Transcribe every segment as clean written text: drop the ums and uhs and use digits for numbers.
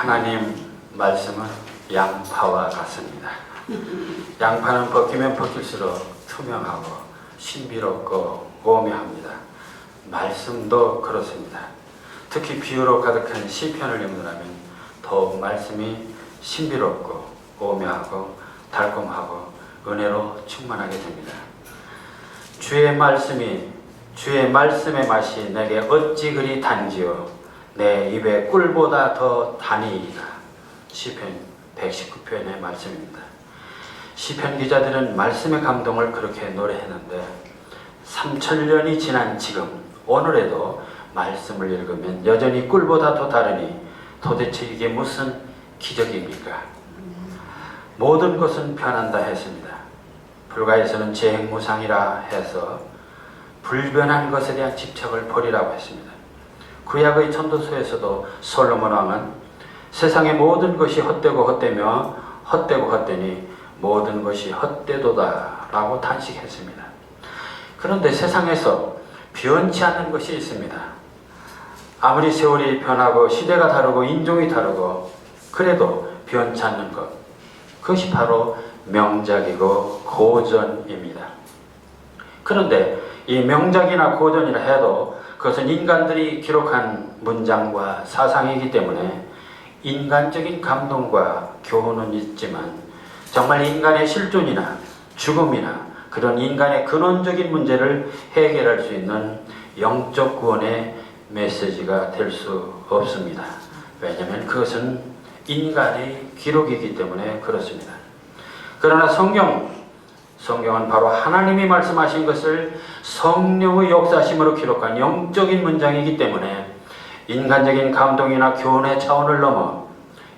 하나님 말씀은 양파와 같습니다. 양파는 벗기면 벗길수록 투명하고 신비롭고 오묘합니다. 말씀도 그렇습니다. 특히 비유로 가득한 시편을 읽는다면 더욱 말씀이 신비롭고 오묘하고 달콤하고 은혜로 충만하게 됩니다. 주의 말씀의 맛이 내게 어찌 그리 단지요 내 입에 꿀보다 더 다니이다. 시편 119편의 말씀입니다. 시편 기자들은 말씀의 감동을 그렇게 노래했는데 3000년이 지난 지금 오늘에도 말씀을 읽으면 여전히 꿀보다 더 다르니 도대체 이게 무슨 기적입니까? 모든 것은 변한다 했습니다. 불가에서는 재행무상이라 해서 불변한 것에 대한 집착을 버리라고 했습니다. 구약의 천도서에서도 솔로몬 왕은 세상의 모든 것이 헛되고 헛되며 헛되고 헛되니 모든 것이 헛되도다 라고 탄식했습니다. 그런데 세상에서 변치 않는 것이 있습니다. 아무리 세월이 변하고 시대가 다르고 인종이 다르고 그래도 변치 않는 것, 그것이 바로 명작이고 고전입니다. 그런데 이 명작이나 고전이라 해도 그것은 인간들이 기록한 문장과 사상이기 때문에 인간적인 감동과 교훈은 있지만 정말 인간의 실존이나 죽음이나 그런 인간의 근원적인 문제를 해결할 수 있는 영적 구원의 메시지가 될 수 없습니다. 왜냐하면 그것은 인간의 기록이기 때문에 그렇습니다. 그러나 성경은 바로 하나님이 말씀하신 것을 성령의 역사심으로 기록한 영적인 문장이기 때문에 인간적인 감동이나 교훈의 차원을 넘어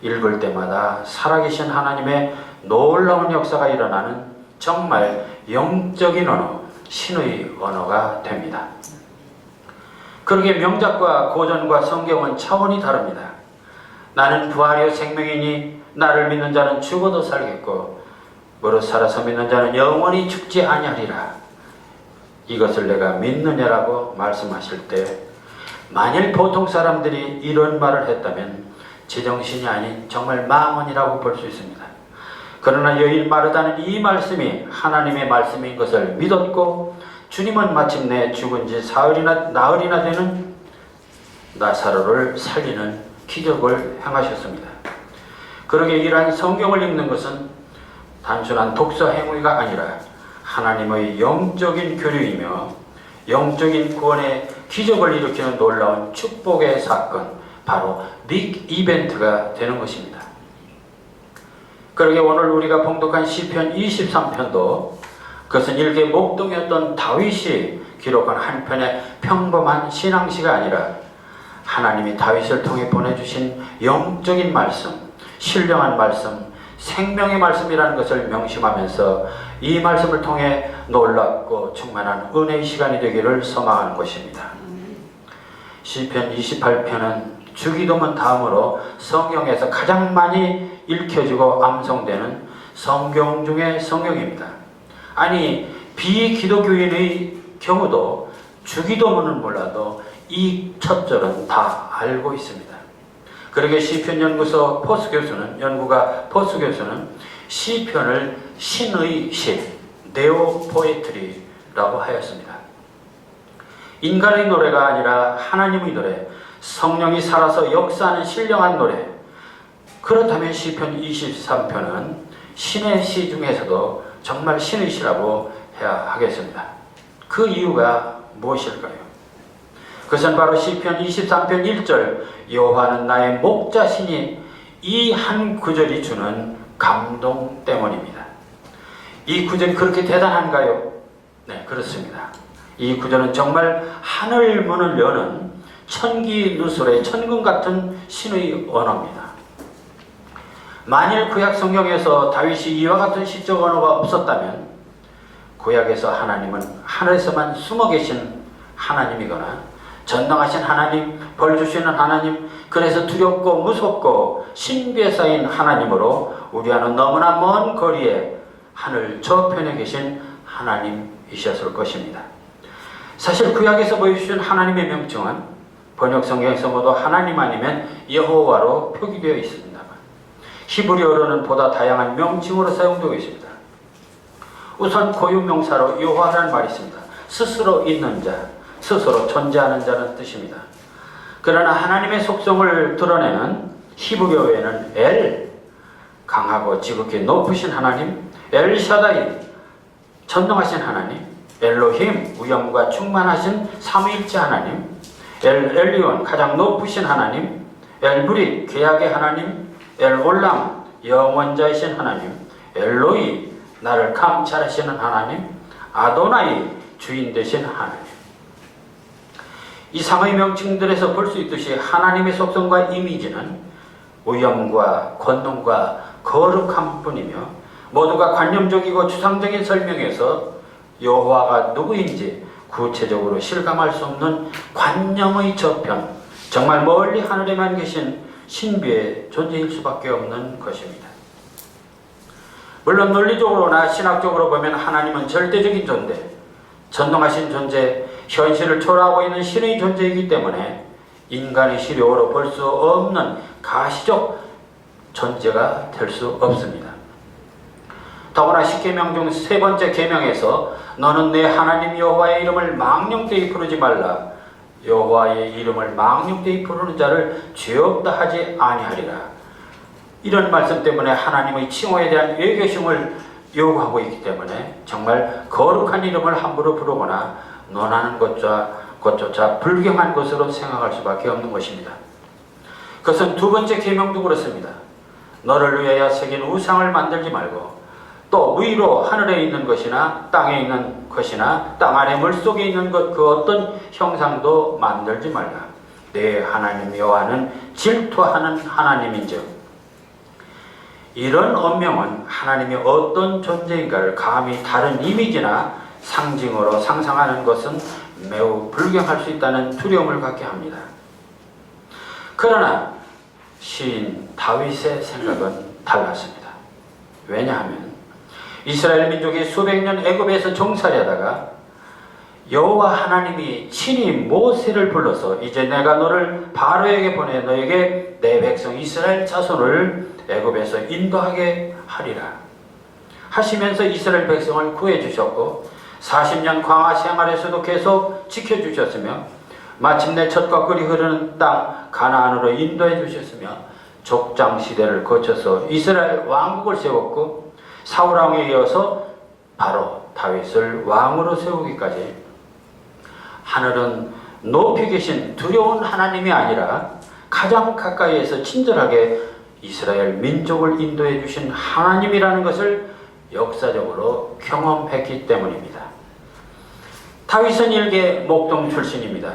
읽을 때마다 살아계신 하나님의 놀라운 역사가 일어나는 정말 영적인 언어, 신의 언어가 됩니다. 그러게 명작과 고전과 성경은 차원이 다릅니다. 나는 부활이요 생명이니 나를 믿는 자는 죽어도 살겠고 무릇 살아서 믿는 자는 영원히 죽지 아니하리라. 이것을 내가 믿느냐라고 말씀하실 때 만일 보통 사람들이 이런 말을 했다면 제정신이 아닌 정말 망언이라고 볼 수 있습니다. 그러나 여인 마르다는 이 말씀이 하나님의 말씀인 것을 믿었고 주님은 마침내 죽은 지 나흘이나 되는 나사로를 살리는 기적을 행하셨습니다. 그러게 이러한 성경을 읽는 것은 단순한 독서 행위가 아니라 하나님의 영적인 교류이며 영적인 구원의 기적을 일으키는 놀라운 축복의 사건, 바로 빅 이벤트가 되는 것입니다. 그러게 오늘 우리가 봉독한 시편 23편도 그것은 일개 목동이었던 다윗이 기록한 한 편의 평범한 신앙시가 아니라 하나님이 다윗을 통해 보내주신 영적인 말씀, 신령한 말씀, 생명의 말씀이라는 것을 명심하면서 이 말씀을 통해 놀랍고 충만한 은혜의 시간이 되기를 소망하는 것입니다. 시편 28편은 주기도문 다음으로 성경에서 가장 많이 읽혀지고 암송되는 성경 중의 성경입니다. 아니 비기독교인의 경우도 주기도문을 몰라도 이 첫 절은 다 알고 있습니다. 그러게 시편연구가 포스 교수는 시편을 신의 시, 네오 포에트리라고 하였습니다. 인간의 노래가 아니라 하나님의 노래, 성령이 살아서 역사하는 신령한 노래. 그렇다면 시편 23편은 신의 시 중에서도 정말 신의 시라고 해야 하겠습니다. 그 이유가 무엇일까요? 그것은 바로 시편 23편 1절 여호와는 나의 목자시니 이 한 구절이 주는 감동 때문입니다. 이 구절이 그렇게 대단한가요? 네, 그렇습니다. 이 구절은 정말 하늘 문을 여는 천기누설의 천금 같은 신의 언어입니다. 만일 구약 성경에서 다윗이 이와 같은 시적 언어가 없었다면 구약에서 하나님은 하늘에서만 숨어 계신 하나님이거나 전능하신 하나님, 벌 주시는 하나님, 그래서 두렵고 무섭고 신비에 쌓인 하나님으로 우리와는 너무나 먼 거리에 하늘 저편에 계신 하나님이셨을 것입니다. 사실 구약에서 보여주신 하나님의 명칭은 번역 성경에서 모두 하나님 아니면 여호와로 표기되어 있습니다만 히브리어로는 보다 다양한 명칭으로 사용되고 있습니다. 우선 고유명사로 여호와라는 말이 있습니다. 스스로 있는 자, 스스로 존재하는 자는 뜻입니다. 그러나 하나님의 속성을 드러내는 히브리어에는 엘, 강하고 지극히 높으신 하나님, 엘샤다이, 전능하신 하나님, 엘로힘, 위엄과 충만하신 삼위일체 하나님, 엘리온, 가장 높으신 하나님, 엘브릿, 계약의 하나님, 엘올람, 영원자이신 하나님, 엘로이, 나를 감찰하시는 하나님, 아도나이, 주인 되신 하나님. 이 상의 명칭들에서 볼 수 있듯이 하나님의 속성과 이미지는 위엄과 권능과 거룩함 뿐이며 모두가 관념적이고 추상적인 설명에서 여호와가 누구인지 구체적으로 실감할 수 없는 관념의 저편, 정말 멀리 하늘에만 계신 신비의 존재일 수밖에 없는 것입니다. 물론 논리적으로나 신학적으로 보면 하나님은 절대적인 존재, 전능하신 존재, 현실을 초월하고 있는 신의 존재이기 때문에 인간의 시력으로 볼 수 없는 가시적 존재가 될 수 없습니다. 더구나 십계명 중 세 번째 계명에서 너는 내 하나님 여호와의 이름을 망령되이 부르지 말라. 여호와의 이름을 망령되이 부르는 자를 죄 없다 하지 아니하리라. 이런 말씀 때문에 하나님의 칭호에 대한 외교심을 요구하고 있기 때문에 정말 거룩한 이름을 함부로 부르거나 논하는 것조차 불경한 것으로 생각할 수밖에 없는 것입니다. 그것은 두 번째 계명도 그렇습니다. 너를 위하여 새긴 우상을 만들지 말고 또 위로 하늘에 있는 것이나 땅에 있는 것이나 땅 아래 물속에 있는 것 그 어떤 형상도 만들지 말라. 내 하나님 여호와는 질투하는 하나님인즉. 이런 언명은 하나님이 어떤 존재인가를 감히 다른 이미지나 상징으로 상상하는 것은 매우 불경할 수 있다는 두려움을 갖게 합니다. 그러나 시인 다윗의 생각은 달랐습니다. 왜냐하면 이스라엘 민족이 수백 년 애굽에서 종살이하다가 여호와 하나님이 친히 모세를 불러서 이제 내가 너를 바로에게 보내 너에게 내 백성 이스라엘 자손을 애굽에서 인도하게 하리라 하시면서 이스라엘 백성을 구해주셨고 40년 광야 생활에서도 계속 지켜주셨으며 마침내 젖과 꿀이 흐르는 땅 가나안으로 인도해 주셨으며 족장시대를 거쳐서 이스라엘 왕국을 세웠고 사울왕에 이어서 바로 다윗을 왕으로 세우기까지 하늘은 높이 계신 두려운 하나님이 아니라 가장 가까이에서 친절하게 이스라엘 민족을 인도해 주신 하나님이라는 것을 역사적으로 경험했기 때문입니다. 다윗은 일개 목동 출신입니다.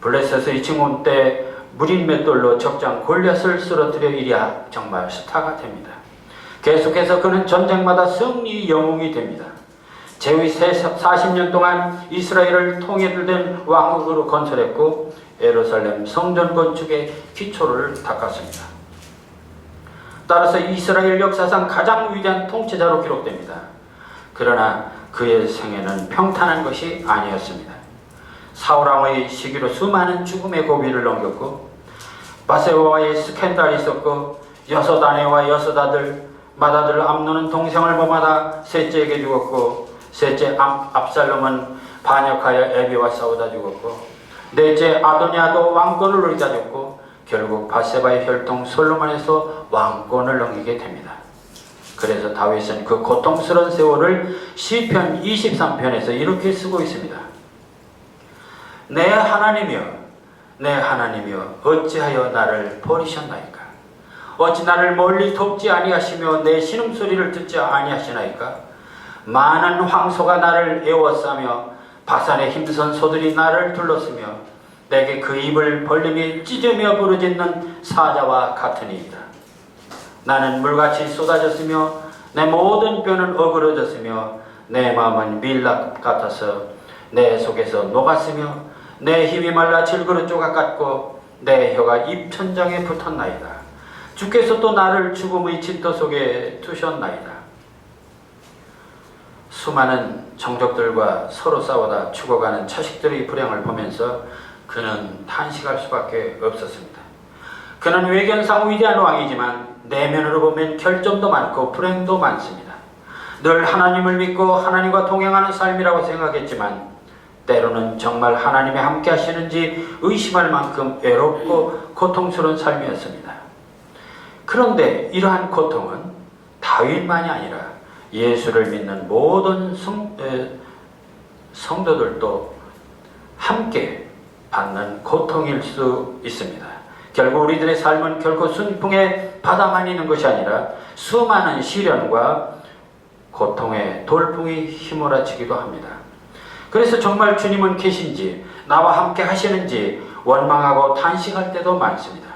블레셋의 징혼 때 무린 맷돌로 적장 골리앗을 쓰러뜨려 이랴 정말 스타가 됩니다. 계속해서 그는 전쟁마다 승리 영웅이 됩니다. 제위 40년 동안 이스라엘을 통일된 왕국으로 건설했고 예루살렘 성전 건축의 기초를 닦았습니다. 따라서 이스라엘 역사상 가장 위대한 통치자로 기록됩니다. 그러나 그의 생애는 평탄한 것이 아니었습니다. 사울왕의 시기로 수많은 죽음의 고비를 넘겼고 바세바와의 스캔들이 있었고 여섯 아내와 여섯 아들 맏아들 암논은 동생을 범하다 셋째에게 죽었고 셋째 압살롬은 반역하여 에비와 싸우다 죽었고 넷째 아도니아도 왕권을 누리다 죽고 결국 바세바의 혈통 솔로몬에서 왕권을 넘기게 됩니다. 그래서 다윗은 그 고통스러운 세월을 시편 23편에서 이렇게 쓰고 있습니다. 내 하나님이여 내 하나님이여 어찌하여 나를 버리셨나이까? 어찌 나를 멀리 돕지 아니하시며 내 신음소리를 듣지 아니하시나이까? 많은 황소가 나를 애워싸며 바산의 힘선 소들이 나를 둘렀으며 내게 그 입을 벌림이 찢으며 부르짖는 사자와 같으니이다. 나는 물같이 쏟아졌으며 내 모든 뼈는 어그러졌으며 내 마음은 밀랍 같아서 내 속에서 녹았으며 내 힘이 말라 질그릇 조각 같고 내 혀가 입천장에 붙었나이다. 주께서 또 나를 죽음의 짙도 속에 두셨나이다. 수많은 정적들과 서로 싸우다 죽어가는 자식들의 불행을 보면서 그는 탄식할 수밖에 없었습니다. 그는 외견상 위대한 왕이지만 내면으로 보면 결점도 많고 불행도 많습니다. 늘 하나님을 믿고 하나님과 동행하는 삶이라고 생각했지만 때로는 정말 하나님이 함께 하시는지 의심할 만큼 외롭고 고통스러운 삶이었습니다. 그런데 이러한 고통은 다윗만이 아니라 예수를 믿는 모든 성도들도 함께 받는 고통일 수 있습니다. 결국 우리들의 삶은 결코 순풍의 바다만 있는 것이 아니라 수많은 시련과 고통의 돌풍이 휘몰아치기도 합니다. 그래서 정말 주님은 계신지 나와 함께 하시는지 원망하고 탄식할 때도 많습니다.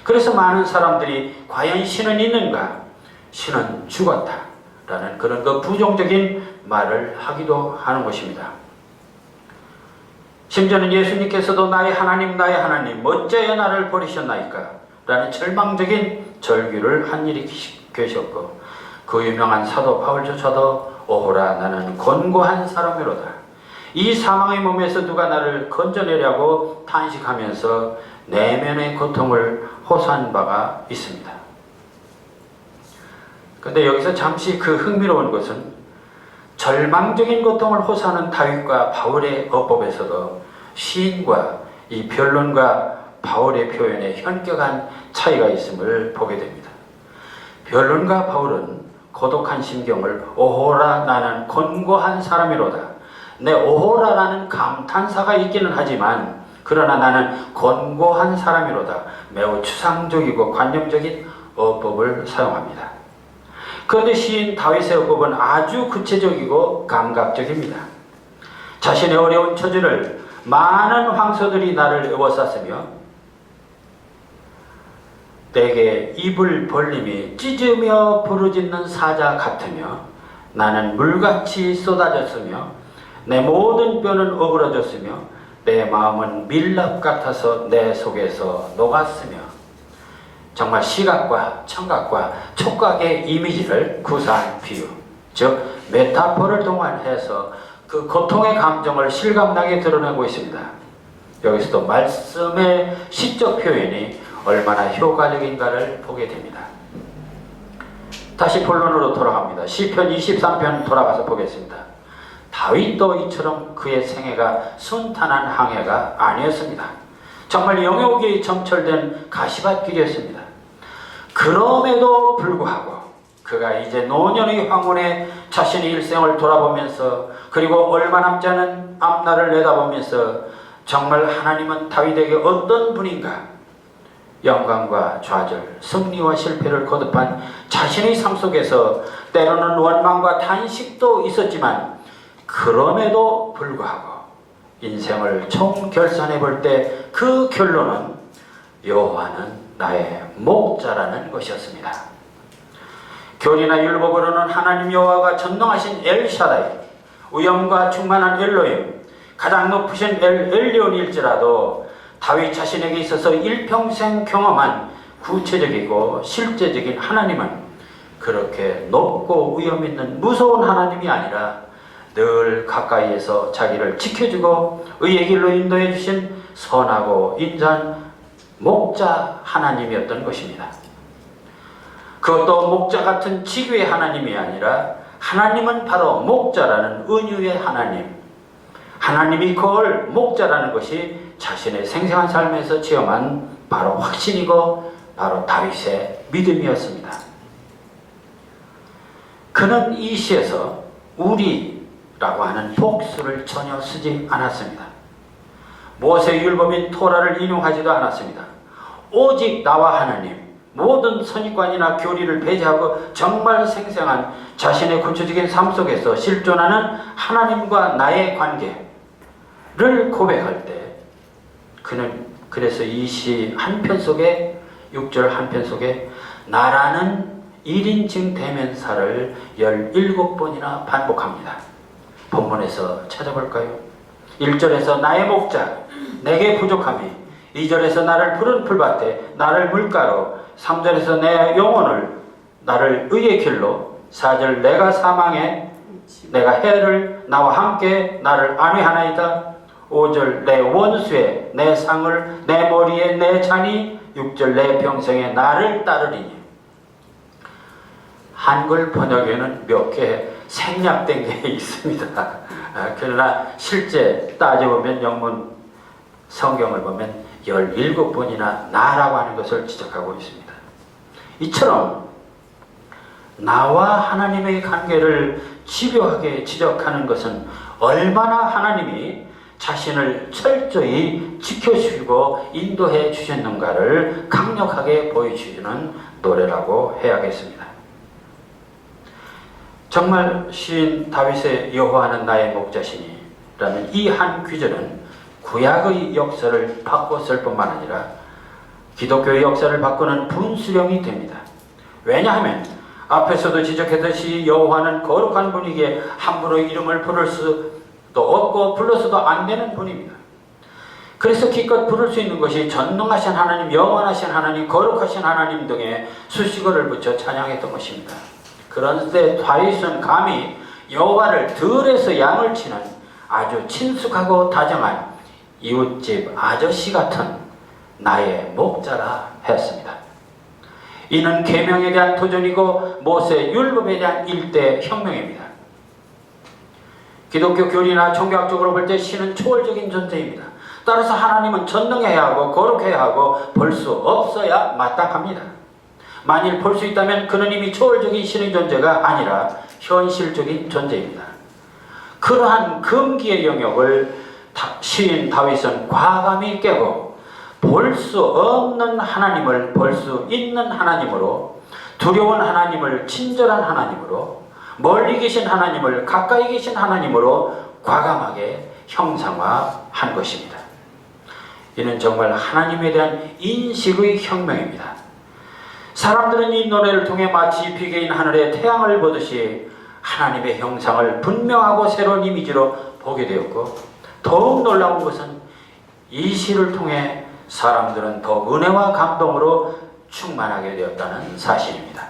그래서 많은 사람들이 과연 신은 있는가? 신은 죽었다 라는 그런 부정적인 말을 하기도 하는 것입니다. 심지어는 예수님께서도 나의 하나님 어찌하여 나를 버리셨나이까? 라는 절망적인 절규를 한 일이 계셨고 그 유명한 사도 바울조차도 오호라 나는 곤고한 사람이로다. 이 사망의 몸에서 누가 나를 건져내려고 탄식하면서 내면의 고통을 호소한 바가 있습니다. 그런데 여기서 잠시 그 흥미로운 것은 절망적인 고통을 호소하는 다윗과 바울의 어법에서도 시인과 이 변론과 바울의 표현에 현격한 차이가 있음을 보게 됩니다. 변론가 바울은 고독한 심경을 오호라 나는 곤고한 사람이로다. 내 오호라라는 감탄사가 있기는 하지만 그러나 나는 곤고한 사람이로다. 매우 추상적이고 관념적인 어법을 사용합니다. 그런데 시인 다윗의 어법은 아주 구체적이고 감각적입니다. 자신의 어려운 처지를 많은 황소들이 나를 에워쌌으며 내게 입을 벌림이 찢으며 부르짖는 사자 같으며 나는 물같이 쏟아졌으며 내 모든 뼈는 어그러졌으며 내 마음은 밀랍 같아서 내 속에서 녹았으며 정말 시각과 청각과 촉각의 이미지를 구사한 비유, 즉 메타포를 동원해서 그 고통의 감정을 실감나게 드러내고 있습니다. 여기서도 말씀의 시적 표현이 얼마나 효과적인가를 보게 됩니다. 다시 본론으로 돌아갑니다. 시편 23편 돌아가서 보겠습니다. 다윗도 이처럼 그의 생애가 순탄한 항해가 아니었습니다. 정말 영역이 점철된 가시밭길이었습니다. 그럼에도 불구하고 그가 이제 노년의 황혼에 자신의 일생을 돌아보면서 그리고 얼마 남지 않은 앞날을 내다보면서 정말 하나님은 다윗에게 어떤 분인가? 영광과 좌절, 승리와 실패를 거듭한 자신의 삶 속에서 때로는 원망과 탄식도 있었지만 그럼에도 불구하고 인생을 총결산해 볼 때 그 결론은 여호와는 나의 목자라는 것이었습니다. 교리나 율법으로는 하나님 여호와가 전능하신 엘샤다이, 위엄과 충만한 엘로힘, 가장 높으신 엘리온일지라도 다윗 자신에게 있어서 일평생 경험한 구체적이고 실제적인 하나님은 그렇게 높고 위엄 있는 무서운 하나님이 아니라 늘 가까이에서 자기를 지켜주고 의의 길로 인도해 주신 선하고 인자한 목자 하나님이었던 것입니다. 그것도 목자 같은 지교의 하나님이 아니라 하나님은 바로 목자라는 은유의 하나님, 하나님이 그걸 목자라는 것이 자신의 생생한 삶에서 체험한 바로 확신이고 바로 다윗의 믿음이었습니다. 그는 이 시에서 우리라고 하는 복수를 전혀 쓰지 않았습니다. 모세의 율법인 토라를 인용하지도 않았습니다. 오직 나와 하나님, 모든 선입관이나 교리를 배제하고 정말 생생한 자신의 구체적인 삶 속에서 실존하는 하나님과 나의 관계를 고백할 때 그는 그래서 이 시 한 편 속에 6절 한 편 속에 나라는 1인칭 대명사를 17번이나 반복합니다. 본문에서 찾아볼까요? 1절에서 나의 목자 내게 부족함이, 2절에서 나를 푸른 풀밭에 나를 물가로, 3절에서 내 영혼을 나를 의의 길로, 4절 내가 사망에 내가 해를 나와 함께 나를 안위하나이다, 5절 내 원수에 내 상을 내 머리에 내 잔이 6절 내 평생에 나를 따르리니. 한글 번역에는 몇 개 생략된 게 있습니다. 그러나 실제 따져보면 영문 성경을 보면 17번이나 나라고 하는 것을 지적하고 있습니다. 이처럼 나와 하나님의 관계를 집요하게 지적하는 것은 얼마나 하나님이 자신을 철저히 지켜주시고 인도해 주셨는가를 강력하게 보여주시는 노래라고 해야겠습니다. 정말 시인 다윗의 여호와는 나의 목자시니라는 이 한 구절은 구약의 역사를 바꿨을 뿐만 아니라 기독교의 역사를 바꾸는 분수령이 됩니다. 왜냐하면 앞에서도 지적했듯이 여호와는 거룩한 분이기에 함부로 이름을 부를 수도 없고 불러서도 안 되는 분입니다. 그래서 기껏 부를 수 있는 것이 전능하신 하나님, 영원하신 하나님, 거룩하신 하나님 등의 수식어를 붙여 찬양했던 것입니다. 그런데 다윗은 감히 여호와를 들에서 양을 치는 아주 친숙하고 다정한 이웃집 아저씨 같은 나의 목자라 했습니다. 이는 계명에 대한 도전이고 모세 율법에 대한 일대 혁명입니다. 기독교 교리나 종교학적으로 볼 때 신은 초월적인 존재입니다. 따라서 하나님은 전능해야 하고 거룩해야 하고 볼 수 없어야 마땅합니다. 만일 볼 수 있다면 그는 이미 초월적인 신의 존재가 아니라 현실적인 존재입니다. 그러한 금기의 영역을 시인 다윗은 과감히 깨고 볼 수 없는 하나님을 볼 수 있는 하나님으로, 두려운 하나님을 친절한 하나님으로, 멀리 계신 하나님을 가까이 계신 하나님으로 과감하게 형상화한 것입니다. 이는 정말 하나님에 대한 인식의 혁명입니다. 사람들은 이 노래를 통해 마치 비개인 하늘에 태양을 보듯이 하나님의 형상을 분명하고 새로운 이미지로 보게 되었고, 더욱 놀라운 것은 이 시를 통해 사람들은 더 은혜와 감동으로 충만하게 되었다는 사실입니다.